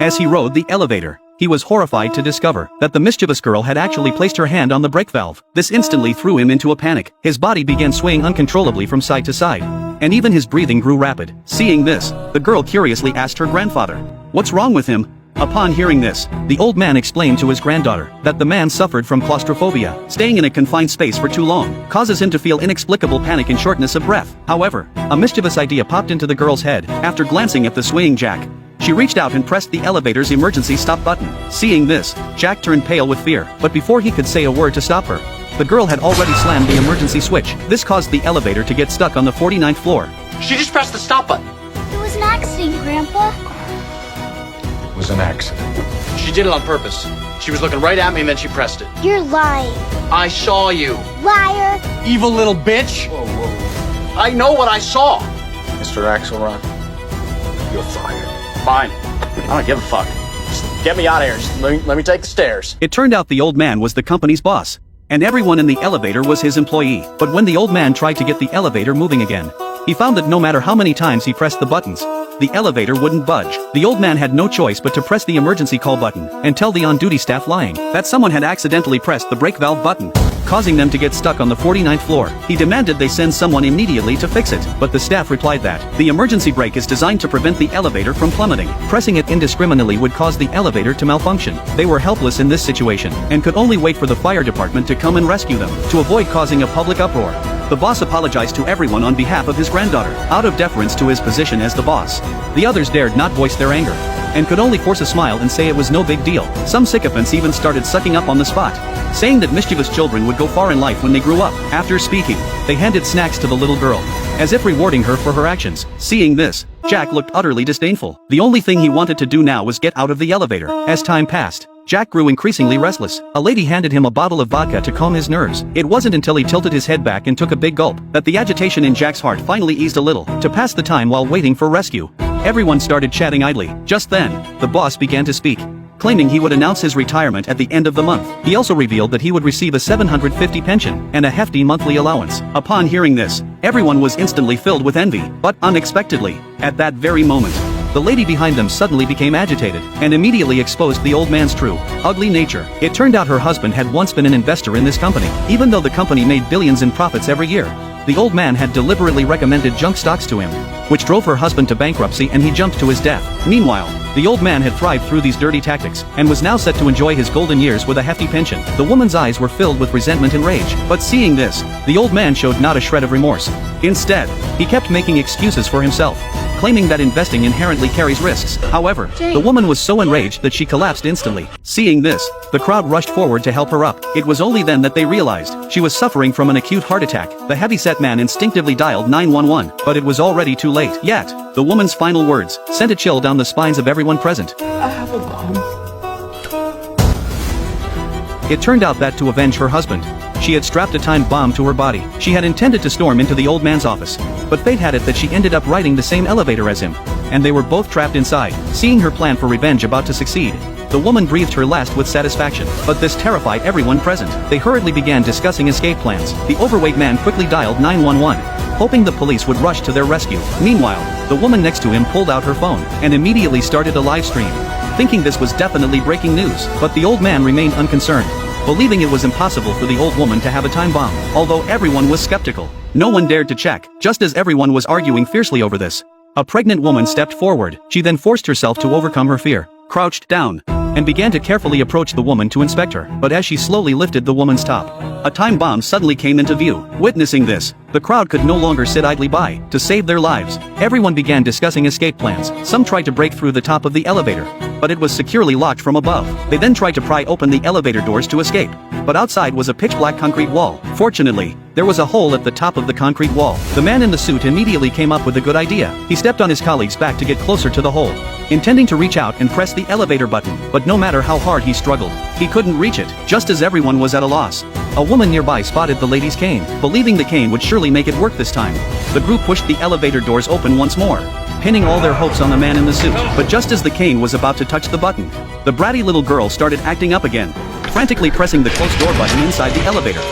As he rode the elevator, he was horrified to discover that the mischievous girl had actually placed her hand on the brake valve. This instantly threw him into a panic. His body began swaying uncontrollably from side to side, and even his breathing grew rapid. Seeing this, the girl curiously asked her grandfather, "What's wrong with him?" Upon hearing this, the old man explained to his granddaughter that the man suffered from claustrophobia. Staying in a confined space for too long causes him to feel inexplicable panic and shortness of breath. However, a mischievous idea popped into the girl's head. After glancing at the swaying Jack, she reached out and pressed the elevator's emergency stop button. Seeing this, Jack turned pale with fear, but before he could say a word to stop her, the girl had already slammed the emergency switch. This caused the elevator to get stuck on the 49th floor. She just pressed the stop button. It was an accident, Grandpa. It was an accident. She did it on purpose. She was looking right at me and then she pressed it. You're lying. I saw you. Liar. Evil little bitch. Whoa, whoa. I know what I saw. Mr. Axelrod, you're fired. Fine. I don't give a fuck. Just get me out of here. Just let me take the stairs. It turned out the old man was the company's boss, and everyone in the elevator was his employee. But when the old man tried to get the elevator moving again, he found that no matter how many times he pressed the buttons, the elevator wouldn't budge. The old man had no choice but to press the emergency call button and tell the on-duty staff lying that someone had accidentally pressed the brake valve button, causing them to get stuck on the 49th floor. He demanded they send someone immediately to fix it, but the staff replied that the emergency brake is designed to prevent the elevator from plummeting. Pressing it indiscriminately would cause the elevator to malfunction. They were helpless in this situation and could only wait for the fire department to come and rescue them. To avoid causing a public uproar, the boss apologized to everyone on behalf of his granddaughter. Out of deference to his position as the boss, the others dared not voice their anger, and could only force a smile and say it was no big deal. Some sycophants even started sucking up on the spot, saying that mischievous children would go far in life when they grew up. After speaking, they handed snacks to the little girl, as if rewarding her for her actions. Seeing this, Jack looked utterly disdainful. The only thing he wanted to do now was get out of the elevator. As time passed, Jack grew increasingly restless. A lady handed him a bottle of vodka to calm his nerves. It wasn't until he tilted his head back and took a big gulp that the agitation in Jack's heart finally eased a little. To pass the time while waiting for rescue, everyone started chatting idly. Just then, the boss began to speak, claiming he would announce his retirement at the end of the month. He also revealed that he would receive a $750 pension and a hefty monthly allowance. Upon hearing this, everyone was instantly filled with envy, but unexpectedly, at that very moment, the lady behind them suddenly became agitated and immediately exposed the old man's true, ugly nature. It turned out her husband had once been an investor in this company. Even though the company made billions in profits every year, the old man had deliberately recommended junk stocks to him, which drove her husband to bankruptcy and he jumped to his death. Meanwhile, the old man had thrived through these dirty tactics and was now set to enjoy his golden years with a hefty pension. The woman's eyes were filled with resentment and rage, but seeing this, the old man showed not a shred of remorse. Instead, he kept making excuses for himself, claiming that investing inherently carries risks. However, the woman was so enraged that she collapsed instantly. Seeing this, the crowd rushed forward to help her up. It was only then that they realized she was suffering from an acute heart attack. The heavy-set man instinctively dialed 911, but it was already too late. Yet, the woman's final words sent a chill down the spines of everyone present. I have a bomb. It turned out that to avenge her husband, she had strapped a time bomb to her body. She had intended to storm into the old man's office, but fate had it that she ended up riding the same elevator as him, and they were both trapped inside. Seeing her plan for revenge about to succeed, the woman breathed her last with satisfaction, but this terrified everyone present. They hurriedly began discussing escape plans. The overweight man quickly dialed 911, hoping the police would rush to their rescue. Meanwhile, the woman next to him pulled out her phone and immediately started a live stream, thinking this was definitely breaking news. But the old man remained unconcerned, believing it was impossible for the old woman to have a time bomb. Although everyone was skeptical, no one dared to check. Just as everyone was arguing fiercely over this, a pregnant woman stepped forward. She then forced herself to overcome her fear, crouched down, and began to carefully approach the woman to inspect her. But as she slowly lifted the woman's top, a time bomb suddenly came into view. Witnessing this, the crowd could no longer sit idly by. To save their lives, everyone began discussing escape plans. Some tried to break through the top of the elevator, but it was securely locked from above. They then tried to pry open the elevator doors to escape, but outside was a pitch-black concrete wall. Fortunately, there was a hole at the top of the concrete wall. The man in the suit immediately came up with a good idea. He stepped on his colleague's back to get closer to the hole, intending to reach out and press the elevator button, but no matter how hard he struggled, he couldn't reach it. Just as everyone was at a loss, a woman nearby spotted the lady's cane. Believing the cane would surely make it work this time, the group pushed the elevator doors open once more, pinning all their hopes on the man in the suit. But just as the cane was about to touch the button, the bratty little girl started acting up again, frantically pressing the closed door button inside the elevator.